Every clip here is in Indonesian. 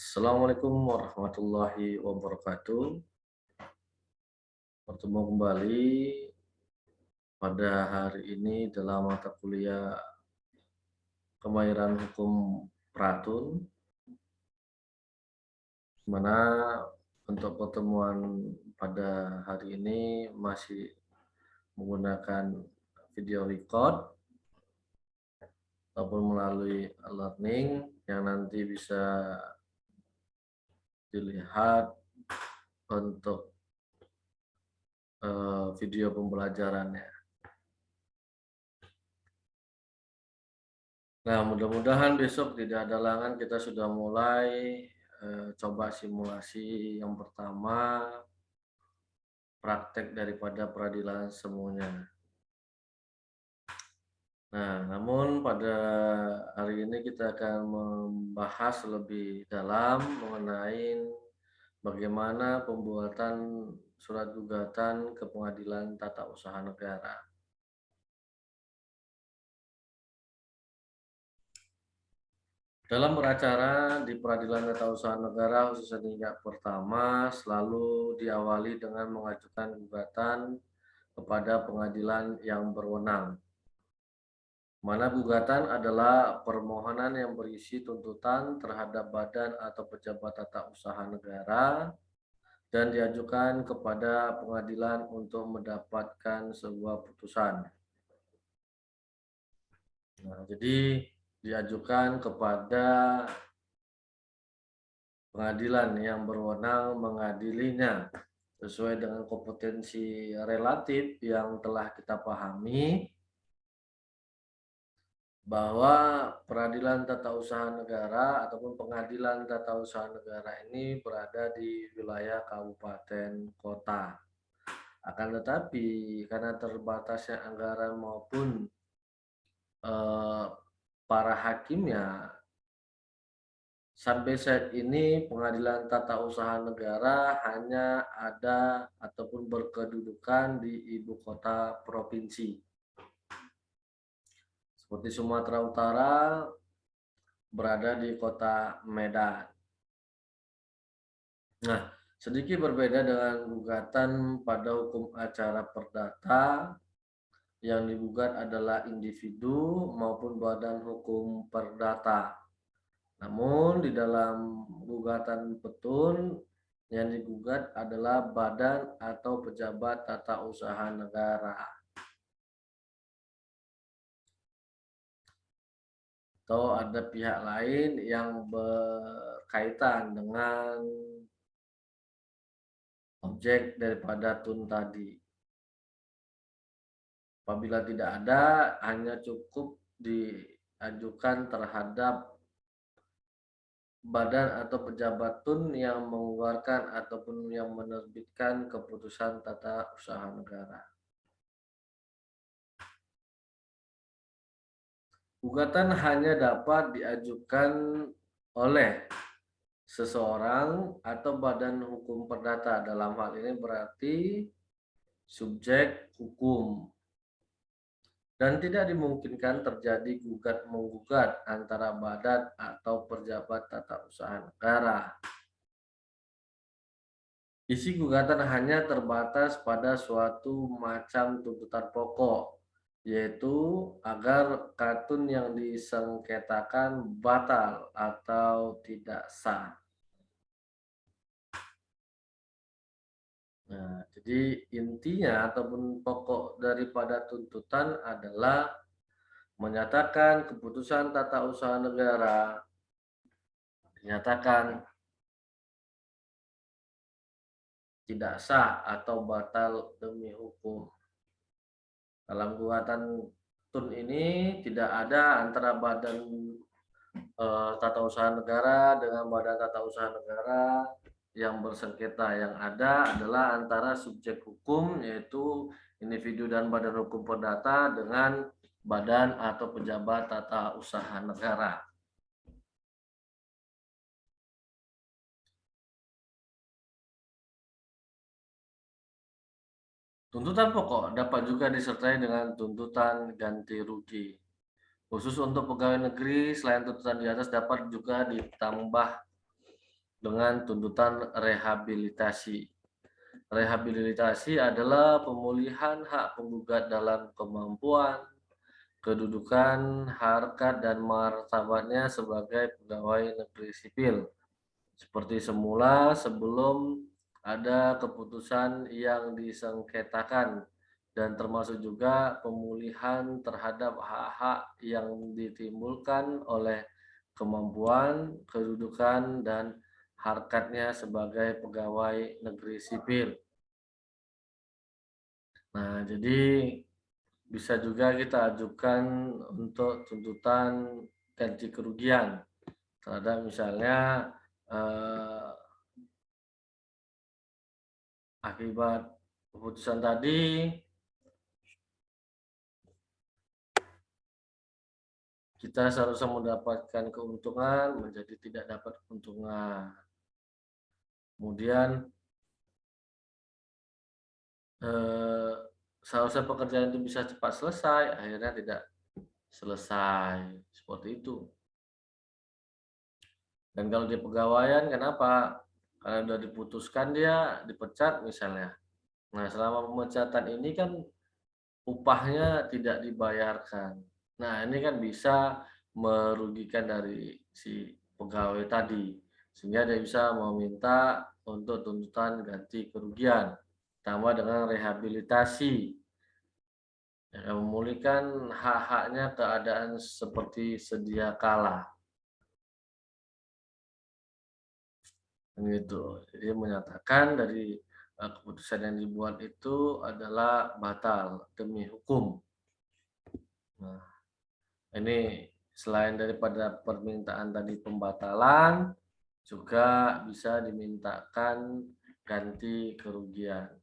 Assalamualaikum warahmatullahi wabarakatuh. Bertemu kembali pada hari ini dalam mata kuliah Kemahiran Hukum Pratun, di mana untuk pertemuan pada hari ini masih menggunakan video record ataupun melalui learning yang nanti bisa dilihat untuk video pembelajarannya. Nah, mudah-mudahan besok tidak ada halangan, kita sudah mulai coba simulasi yang pertama, praktek daripada peradilan semuanya. Nah, namun pada hari ini kita akan membahas lebih dalam mengenai bagaimana pembuatan surat gugatan ke Pengadilan Tata Usaha Negara. Dalam beracara di Peradilan Tata Usaha Negara khususnya tingkat pertama selalu diawali dengan mengajukan gugatan kepada pengadilan yang berwenang. Mana gugatan adalah permohonan yang berisi tuntutan terhadap badan atau pejabat tata usaha negara dan diajukan kepada pengadilan untuk mendapatkan sebuah putusan. Nah, jadi diajukan kepada pengadilan yang berwenang mengadilinya sesuai dengan kompetensi relatif yang telah kita pahami bahwa peradilan tata usaha negara ataupun pengadilan tata usaha negara ini berada di wilayah kabupaten kota. Akan tetapi karena terbatasnya anggaran maupun para hakimnya, sampai saat ini pengadilan tata usaha negara hanya ada ataupun berkedudukan di ibu kota provinsi. Seperti Sumatera Utara berada di kota Medan. Nah, sedikit berbeda dengan gugatan pada hukum acara perdata, yang digugat adalah individu maupun badan hukum perdata. Namun di dalam gugatan petun yang digugat adalah badan atau pejabat tata usaha negara. Atau ada pihak lain yang berkaitan dengan objek daripada tun tadi. Apabila tidak ada, hanya cukup diajukan terhadap badan atau pejabat tun yang mengeluarkan ataupun yang menerbitkan keputusan tata usaha negara. Gugatan hanya dapat diajukan oleh seseorang atau badan hukum perdata. Dalam hal ini berarti subjek hukum. Dan tidak dimungkinkan terjadi gugat-menggugat antara badan atau pejabat tata usaha negara. Isi gugatan hanya terbatas pada suatu macam tuntutan pokok, yaitu agar katun yang disengketakan batal atau tidak sah. Nah, jadi intinya ataupun pokok daripada tuntutan adalah menyatakan keputusan tata usaha negara dinyatakan tidak sah atau batal demi hukum. Dalam gugatan tun ini tidak ada antara badan tata usaha negara dengan badan tata usaha negara yang bersengketa. Yang ada adalah antara subjek hukum yaitu individu dan badan hukum perdata dengan badan atau pejabat tata usaha negara. Tuntutan pokok dapat juga disertai dengan tuntutan ganti rugi. Khusus untuk pegawai negeri, selain tuntutan di atas dapat juga ditambah dengan tuntutan rehabilitasi. Rehabilitasi adalah pemulihan hak penggugat dalam kemampuan, kedudukan, harkat, dan martabatnya sebagai pegawai negeri sipil, seperti semula sebelum ada keputusan yang disengketakan, dan termasuk juga pemulihan terhadap hak-hak yang ditimbulkan oleh kemampuan, kedudukan, dan harkatnya sebagai pegawai negeri sipil. Nah, jadi bisa juga kita ajukan untuk tuntutan ganti kerugian terhadap misalnya akibat keputusan tadi kita seharusnya mendapatkan keuntungan menjadi tidak dapat keuntungan. Kemudian seharusnya pekerjaan itu bisa cepat selesai, akhirnya tidak selesai. Seperti itu. Dan kalau di pegawaian kenapa? Karena sudah diputuskan dia dipecat misalnya. Nah, selama pemecatan ini kan upahnya tidak dibayarkan. Nah, ini kan bisa merugikan dari si pegawai tadi, sehingga dia bisa meminta untuk tuntutan ganti kerugian, tambah dengan rehabilitasi, yang memulihkan hak-haknya keadaan seperti sedia kala. Gitu. Jadi menyatakan dari keputusan yang dibuat itu adalah batal demi hukum. Nah, ini selain daripada permintaan tadi pembatalan, juga bisa dimintakan ganti kerugian.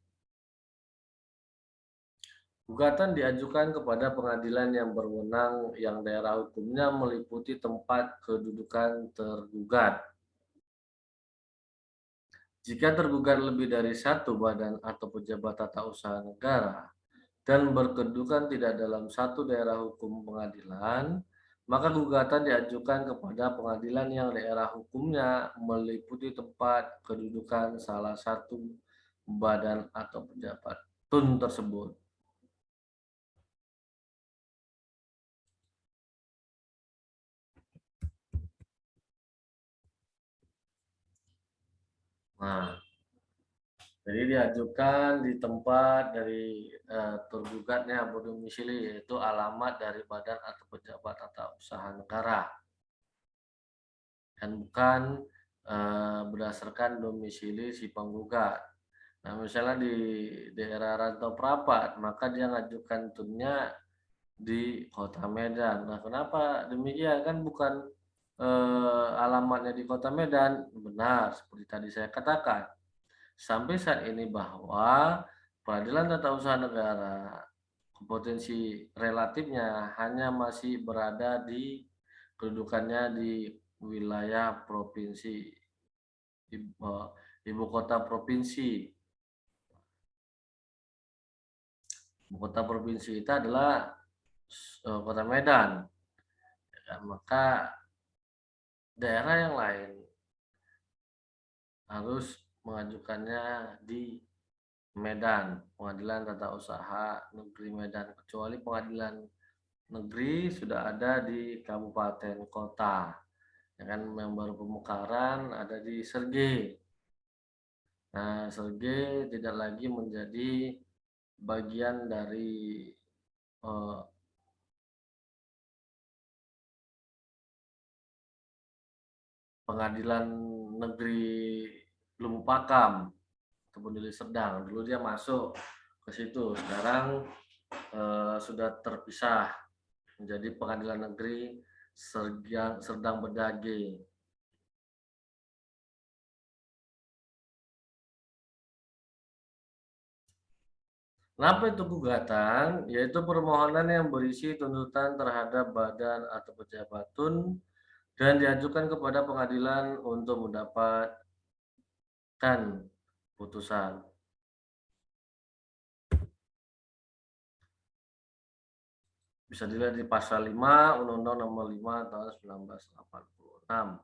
Gugatan diajukan kepada pengadilan yang berwenang yang daerah hukumnya meliputi tempat kedudukan tergugat. Jika tergugat lebih dari satu badan atau pejabat tata usaha negara dan berkedudukan tidak dalam satu daerah hukum pengadilan, maka gugatan diajukan kepada pengadilan yang daerah hukumnya meliputi tempat kedudukan salah satu badan atau pejabat tun tersebut. Nah, jadi diajukan di tempat dari tergugatnya berdomisili, yaitu alamat dari badan atau pejabat tata usaha negara, dan bukan berdasarkan domisili si penggugat. Nah, misalnya di daerah Rantau Prapat, maka dia ngajukan tunnya di Kota Medan. Nah, kenapa demikian? Kan bukan alamatnya di Kota Medan. Benar, seperti tadi saya katakan. Sampai saat ini bahwa Peradilan Tata Usaha Negara kompetensi relatifnya hanya masih berada di kedudukannya di wilayah provinsi ibu kota provinsi. Ibu kota provinsi itu adalah Kota Medan. Ya, maka daerah yang lain harus mengajukannya di Medan, Pengadilan Tata Usaha Negeri Medan, kecuali pengadilan negeri sudah ada di kabupaten kota. Ya kan, yang baru pemekaran ada di Serge. Nah, Serge tidak lagi menjadi bagian dari eh, pengadilan negeri Lumupakam ataupun Deli Serdang. Dulu dia masuk ke situ, sekarang sudah terpisah menjadi pengadilan negeri Serdang Bedage. Kenapa itu gugatan? Yaitu permohonan yang berisi tuntutan terhadap badan atau pejabat tun dan diajukan kepada pengadilan untuk mendapatkan putusan. Bisa dilihat di pasal 5 Undang-Undang Nomor 5 tahun 1986.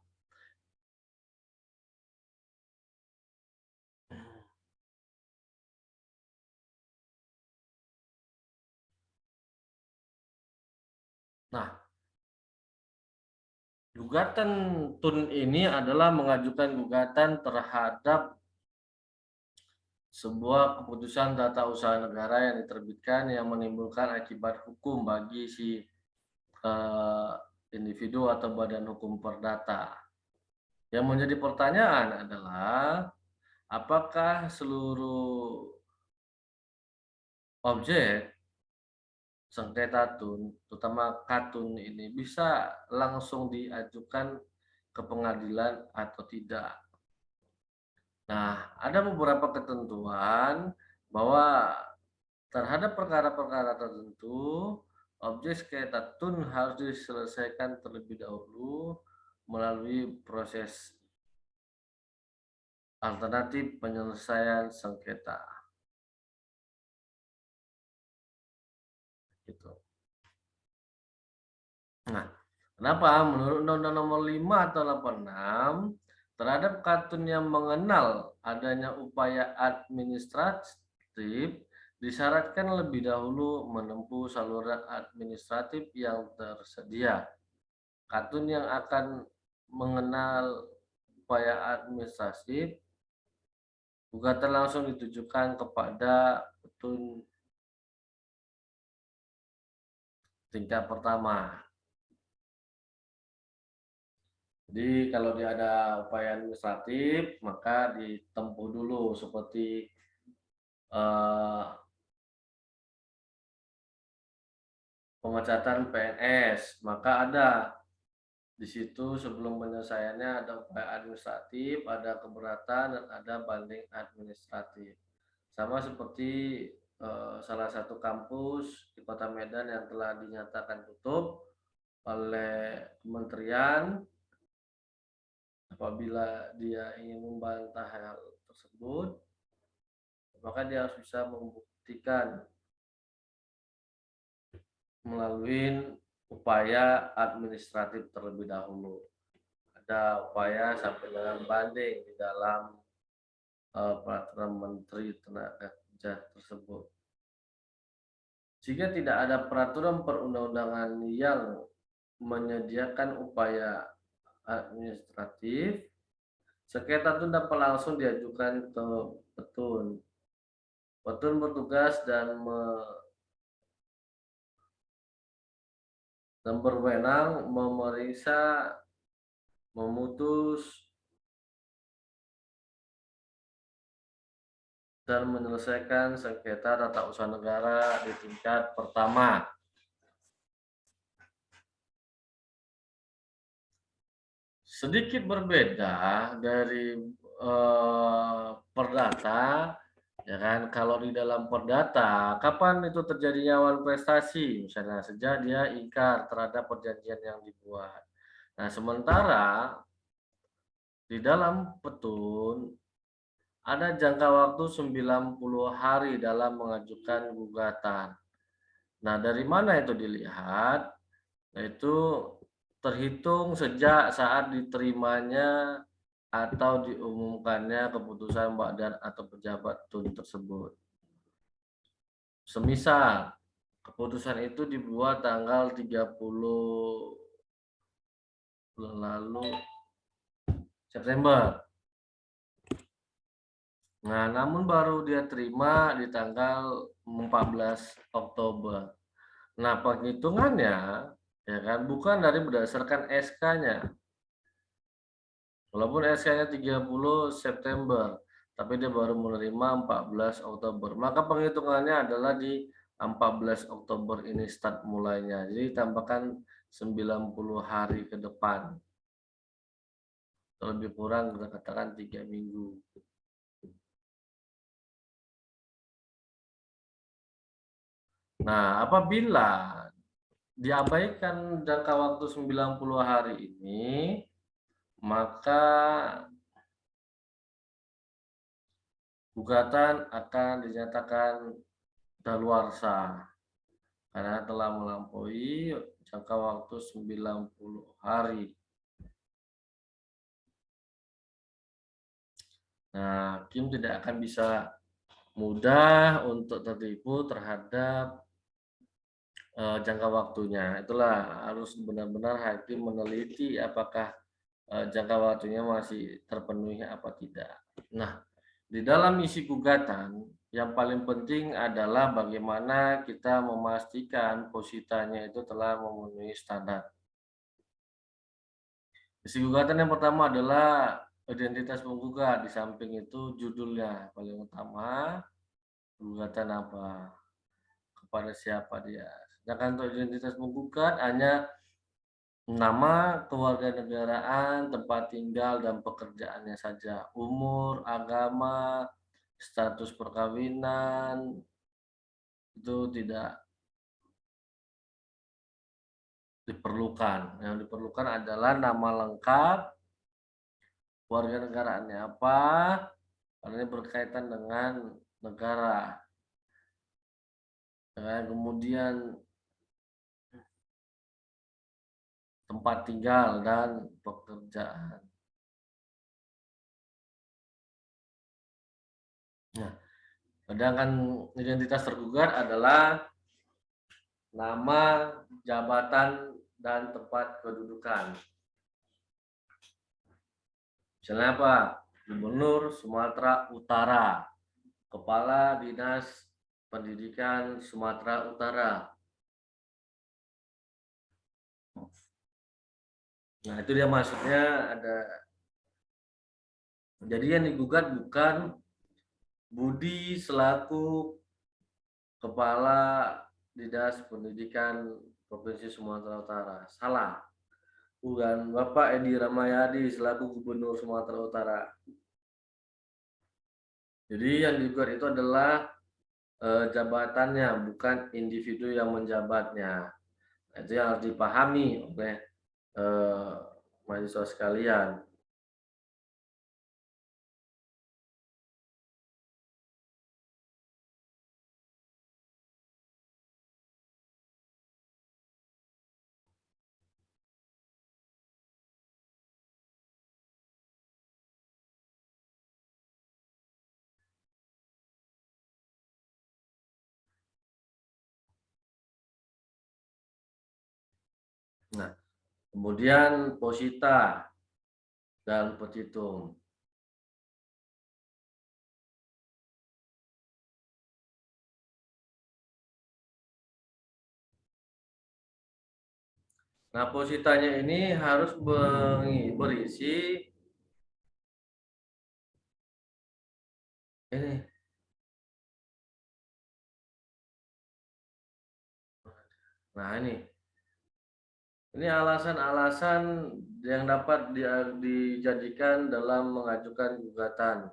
Nah, gugatan Tun ini adalah mengajukan gugatan terhadap sebuah keputusan tata usaha negara yang diterbitkan yang menimbulkan akibat hukum bagi si eh, individu atau badan hukum perdata. Yang menjadi pertanyaan adalah apakah seluruh objek sengketa tun, terutama katun ini bisa langsung diajukan ke pengadilan atau tidak. Nah, ada beberapa ketentuan bahwa terhadap perkara-perkara tertentu, objek sengketa tun harus diselesaikan terlebih dahulu melalui proses alternatif penyelesaian sengketa. Gitu. Nah, kenapa? Menurut Undang-Undang Nomor 5 atau 86, terhadap kartun yang mengenal adanya upaya administratif disyaratkan lebih dahulu menempuh saluran administratif yang tersedia. Kartun yang akan mengenal upaya administratif, gugatan langsung ditujukan kepada petun tingkat pertama. Jadi kalau dia ada upaya administratif, maka ditempuh dulu seperti eh, pemecatan PNS, maka ada di situ sebelum penyelesaiannya ada upaya administratif, ada keberatan, dan ada banding administratif. Sama seperti salah satu kampus di Kota Medan yang telah dinyatakan tutup oleh kementerian. Apabila dia ingin membantah hal tersebut, maka dia harus bisa membuktikan melalui upaya administratif terlebih dahulu. Ada upaya sampai dengan banding di dalam peraturan Menteri Tenaga Kerja tersebut. Jika tidak ada peraturan perundang-undangan yang menyediakan upaya administratif, sengketa itu dapat langsung diajukan ke petun. Petun bertugas dan berwenang memeriksa, memutus, dan menyelesaikan sengketa tata usaha negara di tingkat pertama. Sedikit berbeda dari perdata, ya kan? Kalau di dalam perdata, kapan itu terjadinya awan prestasi? Misalnya saja dia ingkar terhadap perjanjian yang dibuat. Nah, sementara di dalam petun ada jangka waktu 90 hari dalam mengajukan gugatan. Nah, dari mana itu dilihat? Yaitu terhitung sejak saat diterimanya atau diumumkannya keputusan badan atau pejabat tun tersebut. Semisal keputusan itu dibuat tanggal 30 lalu September. Nah, namun baru dia terima di tanggal 14 Oktober. Nah, penghitungannya ya kan bukan dari berdasarkan SK-nya. Walaupun SK-nya 30 September, tapi dia baru menerima 14 Oktober. Maka penghitungannya adalah di 14 Oktober ini start mulainya. Jadi tambahkan 90 hari ke depan. Lebih kurang kita katakan 3 minggu. Nah, apabila diabaikan jangka waktu 90 hari ini, maka gugatan akan dinyatakan daluarsa karena telah melampaui jangka waktu 90 hari. Nah, hakim tidak akan bisa mudah untuk tertipu terhadap jangka waktunya. Itulah harus benar-benar hakim meneliti apakah jangka waktunya masih terpenuhi apa tidak. Nah, di dalam isi gugatan yang paling penting adalah bagaimana kita memastikan positanya itu telah memenuhi standar. Isi gugatan yang pertama adalah identitas penggugat, di samping itu judulnya paling utama, gugatan apa, kepada siapa dia. Sedangkan untuk identitas penggugat hanya nama, kewarganegaraan, tempat tinggal, dan pekerjaannya saja. Umur, agama, status perkawinan, itu tidak diperlukan. Yang diperlukan adalah nama lengkap, warganegaraannya apa, karena ini berkaitan dengan negara. Kemudian tempat tinggal dan pekerjaan. Nah, sedangkan identitas tergugat adalah nama, jabatan, dan tempat kedudukan. Misalnya apa? Gubernur Sumatera Utara, Kepala Dinas Pendidikan Sumatera Utara. Nah, itu dia maksudnya ada. Jadi yang digugat bukan Budi selaku Kepala Dinas Pendidikan Provinsi Sumatera Utara. Salah. Bukan Bapak Edi Ramayadi selaku Gubernur Sumatera Utara. Jadi yang digugat itu adalah jabatannya, bukan individu yang menjabatnya. Nah, itu yang harus dipahami oleh mahasiswa sekalian. Nah, kemudian posita dan petitum. Nah, positanya ini harus berisi ini. Nah, ini alasan-alasan yang dapat dijadikan dalam mengajukan gugatan.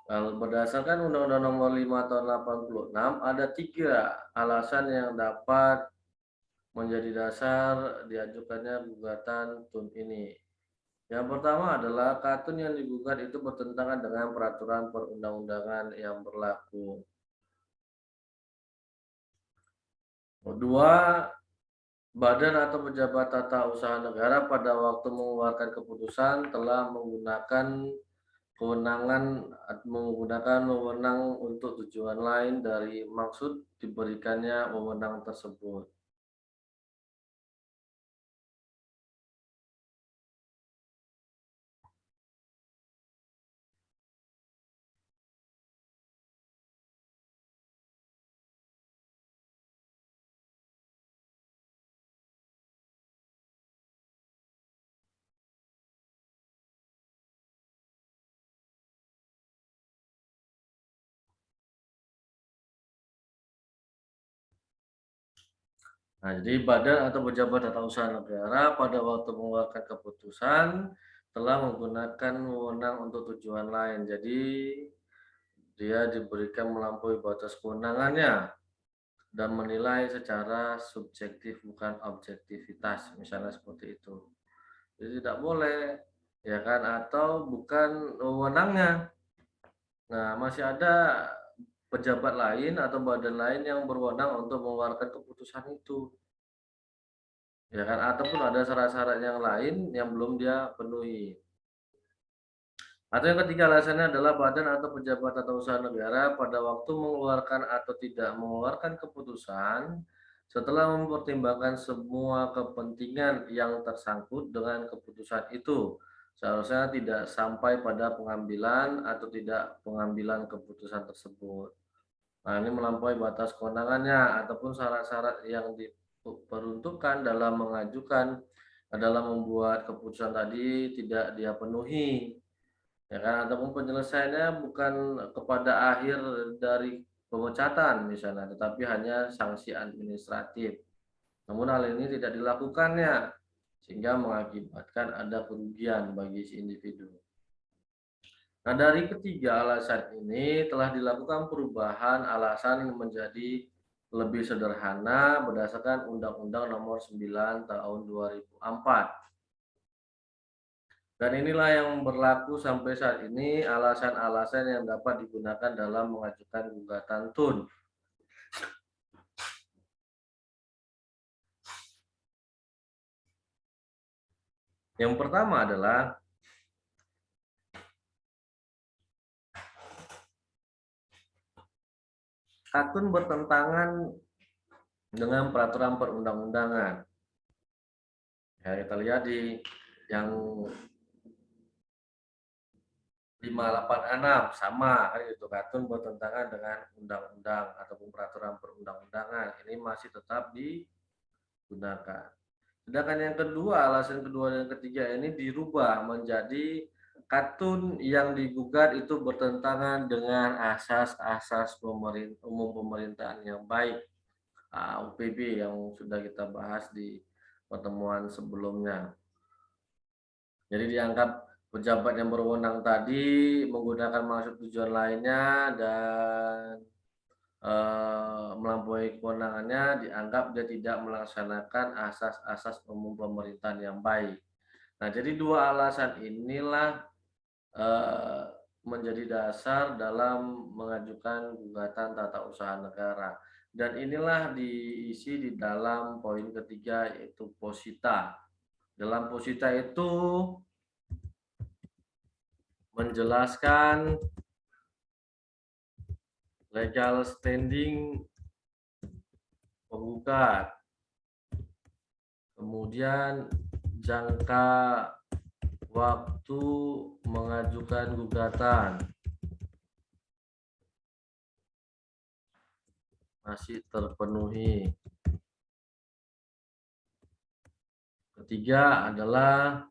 Kalau berdasarkan Undang-Undang Nomor 5 Tahun 86, ada 3 alasan yang dapat menjadi dasar diajukannya gugatan TUN ini. Yang pertama adalah katun yang digugat itu bertentangan dengan peraturan perundang-undangan yang berlaku. Kedua, badan atau pejabat tata usaha negara pada waktu mengeluarkan keputusan telah menggunakan wewenang untuk tujuan lain dari maksud diberikannya wewenang tersebut. Nah, jadi badan atau pejabat tata usaha negara pada waktu mengeluarkan keputusan telah menggunakan wewenang untuk tujuan lain. Jadi dia diberikan melampaui batas kewenangannya dan menilai secara subjektif bukan objektivitas, misalnya seperti itu. Jadi tidak boleh, ya kan, atau bukan wewenangnya. Nah, masih ada pejabat lain atau badan lain yang berwenang untuk mengeluarkan keputusan itu. Ya kan, ataupun ada syarat-syarat yang lain yang belum dia penuhi. Atau yang ketiga alasannya adalah badan atau pejabat atau usaha negara pada waktu mengeluarkan atau tidak mengeluarkan keputusan Setelah mempertimbangkan semua kepentingan yang tersangkut dengan keputusan itu, seharusnya tidak sampai pada pengambilan atau tidak pengambilan keputusan tersebut. Nah, ini melampaui batas kewenangannya ataupun syarat-syarat yang diperuntukkan dalam mengajukan dalam membuat keputusan tadi tidak dia penuhi, ya kan? Ataupun penyelesaiannya bukan kepada akhir dari pemecatan misalnya, tetapi hanya sanksi administratif. Namun hal ini tidak dilakukannya, sehingga mengakibatkan ada kerugian bagi si individu. Nah, dari ketiga alasan ini telah dilakukan perubahan alasan yang menjadi lebih sederhana berdasarkan Undang-Undang Nomor 9 Tahun 2004. Dan inilah yang berlaku sampai saat ini alasan-alasan yang dapat digunakan dalam mengajukan gugatan TUN. Yang pertama adalah akun bertentangan dengan peraturan perundang-undangan. Ya, kita lihat di yang 586 sama kan gitu, akun bertentangan dengan undang-undang ataupun peraturan perundang-undangan. Ini masih tetap digunakan. Sedangkan yang kedua, alasan kedua dan ketiga ini dirubah menjadi katun yang digugat itu bertentangan dengan asas-asas umum pemerintahan yang baik, UPB yang sudah kita bahas di pertemuan sebelumnya. Jadi dianggap pejabat yang berwenang tadi menggunakan maksud tujuan lainnya dan melampaui kewenangannya, dianggap dia tidak melaksanakan asas-asas umum pemerintahan yang baik. Nah, jadi dua alasan inilah menjadi dasar dalam mengajukan gugatan tata usaha negara. Dan inilah diisi di dalam poin ketiga, yaitu posita. Dalam posita itu menjelaskan legal standing penggugat, kemudian jangka waktu mengajukan gugatan masih terpenuhi. Ketiga adalah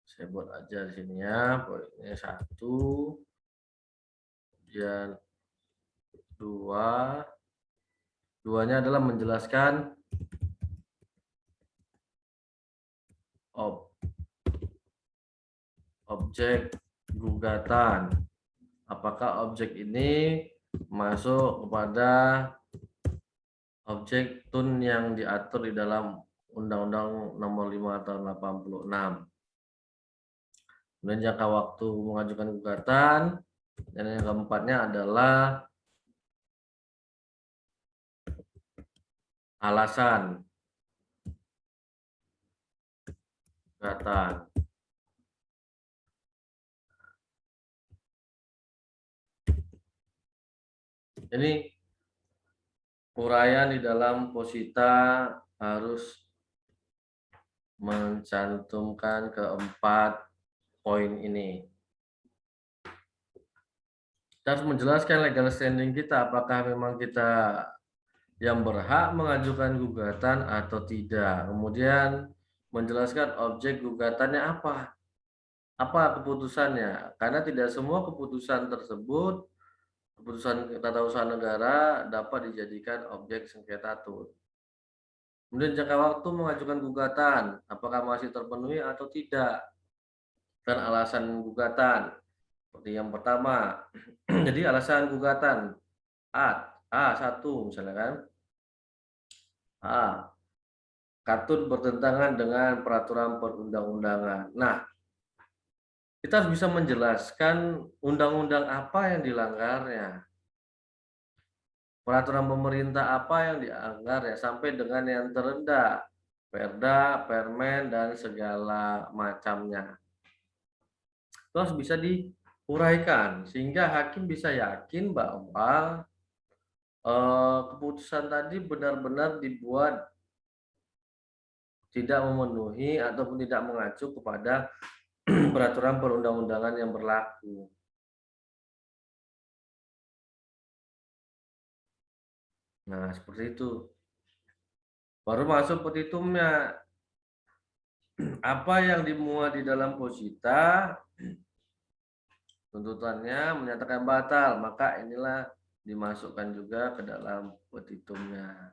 saya buat aja di sini ya, poinnya 1, kemudian 2, duanya adalah menjelaskan objek gugatan. Apakah objek ini masuk kepada objek TUN yang diatur di dalam Undang-Undang Nomor 5 Tahun 86. Kemudian jangka waktu mengajukan gugatan, dan yang keempatnya adalah alasan gugatan. Ini uraian di dalam posita harus mencantumkan keempat poin ini. Kita harus menjelaskan legal standing kita, apakah memang kita yang berhak mengajukan gugatan atau tidak. Kemudian menjelaskan objek gugatannya apa keputusannya, karena tidak semua keputusan tersebut, keputusan tata usaha negara dapat dijadikan objek sengketa TUN. Kemudian jangka waktu mengajukan gugatan, apakah masih terpenuhi atau tidak, dan alasan gugatan. Seperti yang pertama, jadi alasan gugatan A1 misalnya kan, A, katun bertentangan dengan peraturan perundang-undangan. Nah, kita harus bisa menjelaskan undang-undang apa yang dilanggarnya, peraturan pemerintah apa yang dilanggarnya, sampai dengan yang terendah, perda, permen, dan segala macamnya. Itu harus bisa uraikan sehingga hakim bisa yakin bahwa keputusan tadi benar-benar dibuat tidak memenuhi ataupun tidak mengacu kepada peraturan perundang-undangan yang berlaku. Nah, seperti itu. Baru masuk petitumnya. Apa yang dimuat di dalam posita, tuntutannya menyatakan batal, maka inilah dimasukkan juga ke dalam petitumnya.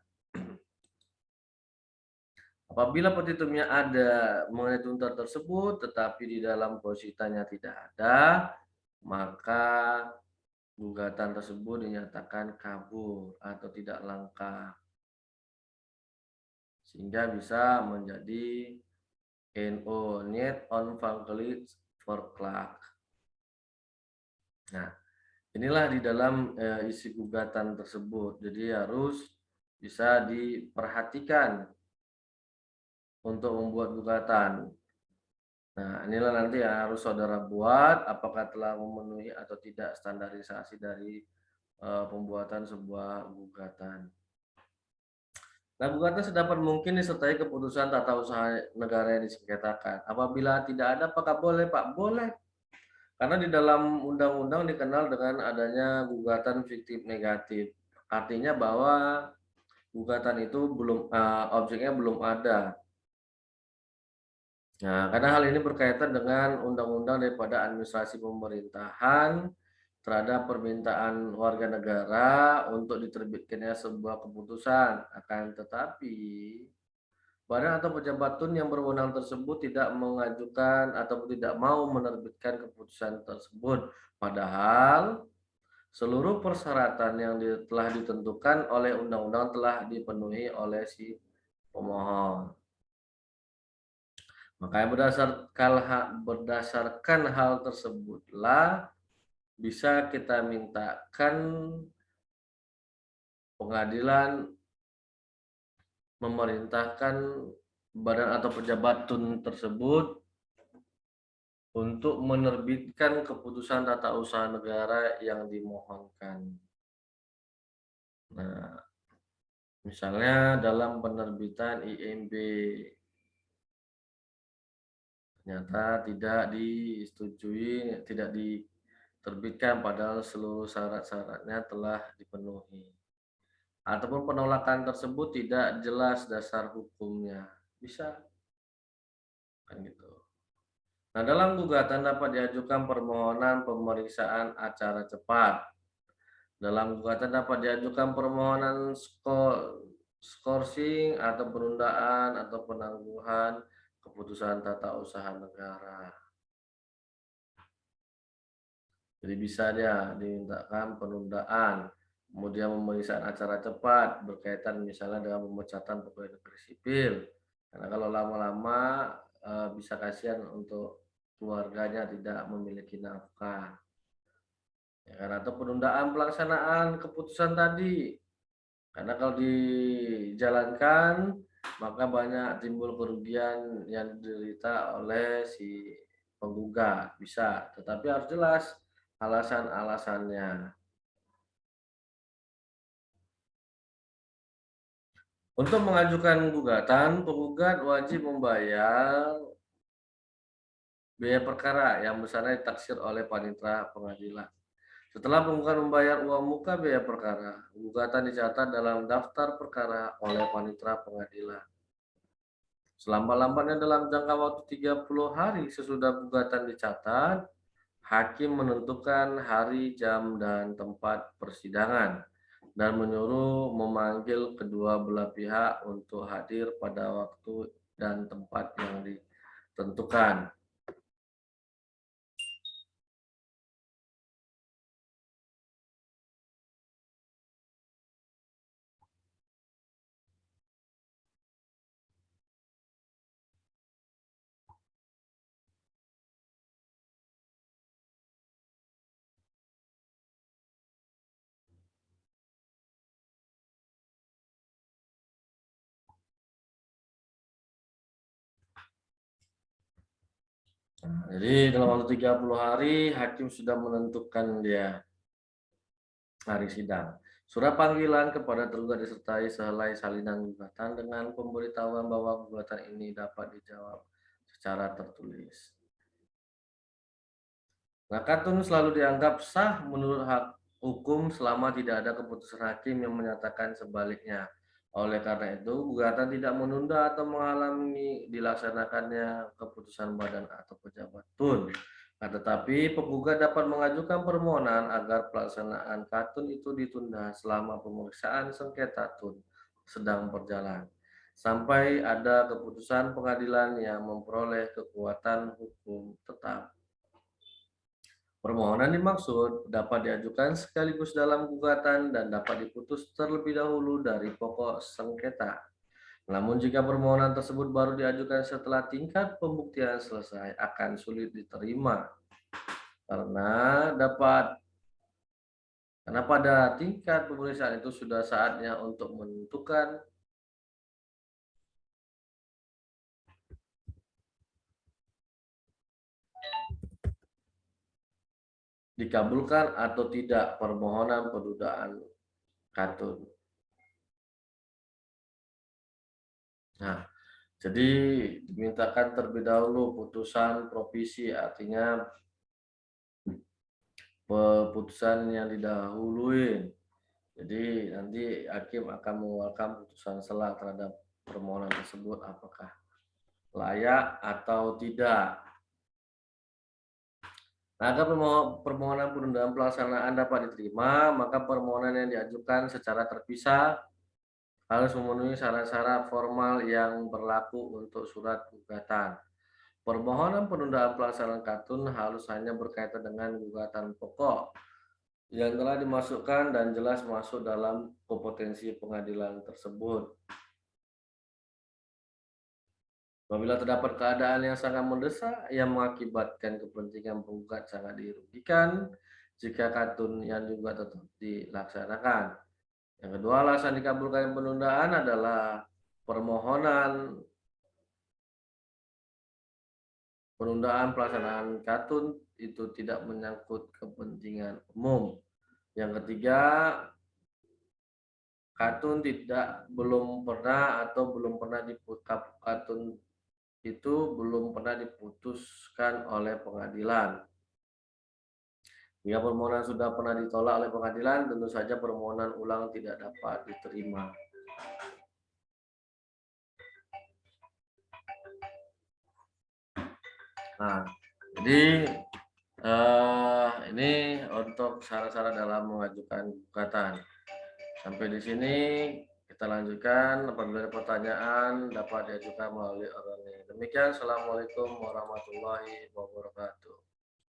Apabila petitumnya ada mengenai tuntutan tersebut, tetapi di dalam positanya tidak ada, maka gugatan tersebut dinyatakan kabur atau tidak lengkap, sehingga bisa menjadi NO, Niet Onafhankelijk Verklaard. Nah, inilah di dalam isi gugatan tersebut. Jadi harus bisa diperhatikan untuk membuat gugatan. Nah, inilah nanti yang harus saudara buat, apakah telah memenuhi atau tidak standarisasi dari pembuatan sebuah gugatan. Nah, gugatan sedapat mungkin disertai keputusan tata usaha negara yang disengketakan. Apabila tidak ada, apakah boleh, Pak? Boleh. Karena di dalam undang-undang dikenal dengan adanya gugatan fiktif negatif. Artinya bahwa gugatan itu belum objeknya belum ada. Nah, karena hal ini berkaitan dengan undang-undang daripada administrasi pemerintahan terhadap permintaan warga negara untuk diterbitkannya sebuah keputusan. Akan tetapi, badan atau pejabat tun yang berwenang tersebut tidak mengajukan atau tidak mau menerbitkan keputusan tersebut. Padahal seluruh persyaratan yang telah ditentukan oleh undang-undang telah dipenuhi oleh si pemohon. Makanya berdasarkan hal tersebutlah bisa kita mintakan pengadilan memerintahkan badan atau pejabat tun tersebut untuk menerbitkan keputusan tata usaha negara yang dimohonkan. Nah, misalnya dalam penerbitan IMB ternyata tidak disetujui, tidak diterbitkan padahal seluruh syarat-syaratnya telah dipenuhi. Ataupun penolakan tersebut tidak jelas dasar hukumnya. Bisa kan gitu. Nah, dalam gugatan dapat diajukan permohonan pemeriksaan acara cepat. Dalam gugatan dapat diajukan permohonan skorsing atau penundaan atau penangguhan keputusan tata usaha negara. Jadi bisa dia dimintakan penundaan, kemudian pemeriksaan acara cepat berkaitan misalnya dengan pemecatan pegawai negeri sipil. Karena kalau lama-lama bisa kasihan untuk keluarganya tidak memiliki nafkah. Ya, kan? Atau penundaan pelaksanaan keputusan tadi. Karena kalau dijalankan maka banyak timbul kerugian yang diderita oleh si penggugat. Bisa, tetapi harus jelas alasan-alasannya. Untuk mengajukan gugatan, penggugat wajib membayar biaya perkara yang besarnya ditaksir oleh panitera pengadilan. Setelah penggugat membayar uang muka biaya perkara, gugatan dicatat dalam daftar perkara oleh panitera pengadilan. Selambat-lambatnya dalam jangka waktu 30 hari sesudah gugatan dicatat, hakim menentukan hari, jam, dan tempat persidangan dan menyuruh memanggil kedua belah pihak untuk hadir pada waktu dan tempat yang ditentukan. Nah, jadi dalam waktu 30 hari hakim sudah menentukan dia hari sidang. Surat panggilan kepada tergugat disertai sehelai salinan gugatan dengan pemberitahuan bahwa gugatan ini dapat dijawab secara tertulis. Nah, katun selalu dianggap sah menurut hak hukum selama tidak ada keputusan hakim yang menyatakan sebaliknya. Oleh karena itu, gugatan tidak menunda atau menghalangi dilaksanakannya keputusan badan atau pejabat tun. Nah, tetapi penggugat dapat mengajukan permohonan agar pelaksanaan katun itu ditunda selama pemeriksaan sengketa tun sedang berjalan sampai ada keputusan pengadilan yang memperoleh kekuatan hukum tetap. Permohonan dimaksud dapat diajukan sekaligus dalam gugatan dan dapat diputus terlebih dahulu dari pokok sengketa. Namun jika permohonan tersebut baru diajukan setelah tingkat pembuktian selesai, akan sulit diterima karena dapat karena pada tingkat pemeriksaan itu sudah saatnya untuk menentukan dikabulkan atau tidak permohonan penundaan katun. Nah, jadi dimintakan terlebih dahulu putusan provisi, artinya putusan yang didahului. Jadi nanti hakim akan mengeluarkan putusan sela terhadap permohonan tersebut apakah layak atau tidak. Nah, agar permohonan penundaan pelaksanaan dapat diterima, maka permohonan yang diajukan secara terpisah harus memenuhi syarat-syarat formal yang berlaku untuk surat gugatan. Permohonan penundaan pelaksanaan katun harus hanya berkaitan dengan gugatan pokok yang telah dimasukkan dan jelas masuk dalam kompetensi pengadilan tersebut. Apabila terdapat keadaan yang sangat mendesak yang mengakibatkan kepentingan penggugat sangat dirugikan jika katun yang juga tetap dilaksanakan. Yang kedua, alasan dikabulkan penundaan adalah permohonan penundaan pelaksanaan katun itu tidak menyangkut kepentingan umum. Yang ketiga, katun belum pernah katun itu belum pernah diputuskan oleh pengadilan. Jika permohonan sudah pernah ditolak oleh pengadilan, tentu saja permohonan ulang tidak dapat diterima. Nah, jadi ini untuk syarat-syarat dalam mengajukan gugatan. Sampai di sini kita lanjutkan. Apabila ada pertanyaan dapat diajukan melalui online. Demikian, assalamualaikum warahmatullahi wabarakatuh.